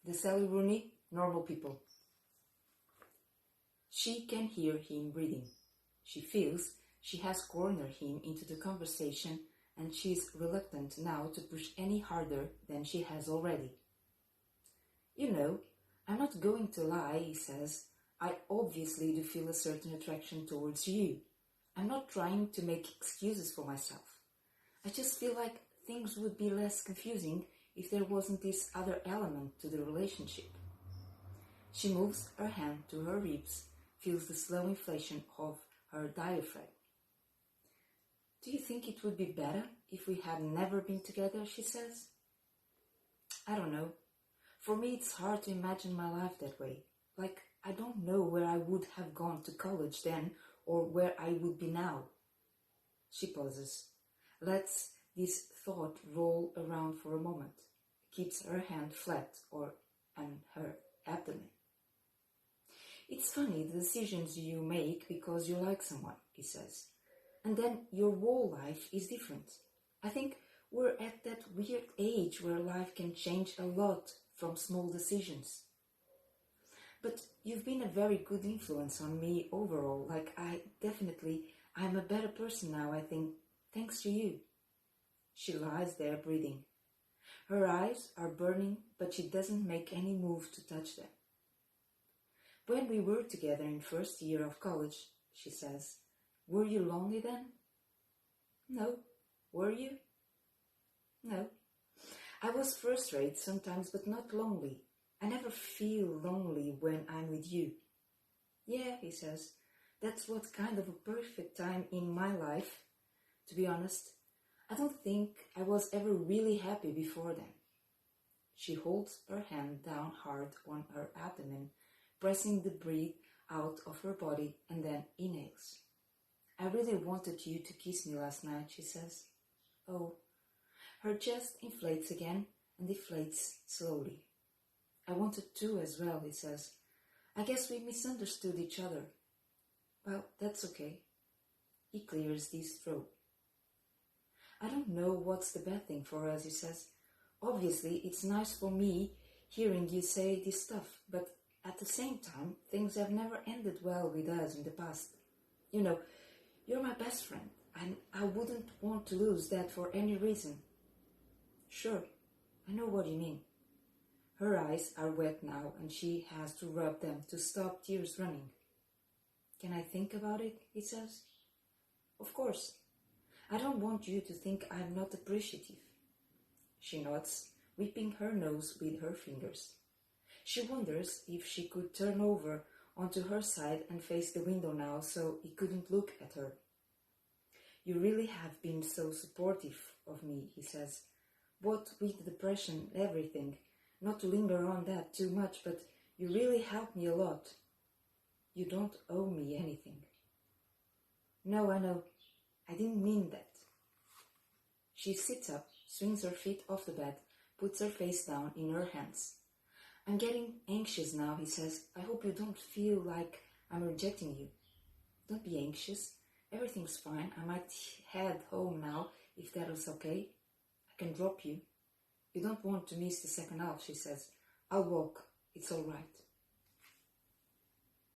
The Sally Rooney, Normal People. She can hear him breathing. She feels she has cornered him into the conversation, and she is reluctant now to push any harder than she has already. You know, I'm not going to lie, he says. I obviously do feel a certain attraction towards you. I'm not trying to make excuses for myself. I just feel like things would be less confusing if there wasn't this other element to the relationship. She moves her hand to her ribs, feels the slow inflation of her diaphragm. Do you think it would be better if we had never been together, she says? I don't know. For me, it's hard to imagine my life that way. Like, I don't know where I would have gone to college then or where I would be now. She pauses, lets this thought roll around for a moment, keeps her hand flat on her abdomen. It's funny the decisions you make because you like someone, he says. And then your whole life is different. I think we're at that weird age where life can change a lot from small decisions. But you've been a very good influence on me overall. Like, I'm a better person now, I think, thanks to you. She lies there breathing. Her eyes are burning, but she doesn't make any move to touch them. When we were together in first year of college, she says, were you lonely then? No. Were you? No. I was first-rate sometimes, but not lonely. I never feel lonely when I'm with you. Yeah, he says, that's what kind of a perfect time in my life. To be honest, I don't think I was ever really happy before then. She holds her hand down hard on her abdomen, pressing the breath out of her body, and then inhales. I really wanted you to kiss me last night, she says. Oh. Her chest inflates again and deflates slowly. I wanted to as well, he says. I guess we misunderstood each other. Well, that's okay. He clears his throat. I don't know what's the bad thing for us, he says. Obviously, it's nice for me hearing you say this stuff, but at the same time, things have never ended well with us in the past. You know, you're my best friend, and I wouldn't want to lose that for any reason. Sure, I know what you mean. Her eyes are wet now, and she has to rub them to stop tears running. Can I think about it, he says. Of course. I don't want you to think I'm not appreciative. She nods, wiping her nose with her fingers. She wonders if she could turn over onto her side and face the window now so he couldn't look at her. You really have been so supportive of me, he says. What with depression, everything. Not to linger on that too much, but you really helped me a lot. You don't owe me anything. No, I know. I didn't mean that. She sits up, swings her feet off the bed, puts her face down in her hands. I'm getting anxious now, he says. I hope you don't feel like I'm rejecting you. Don't be anxious. Everything's fine. I might head home now, if that is okay. I can drop you. You don't want to miss the second half, she says. I'll walk. It's all right.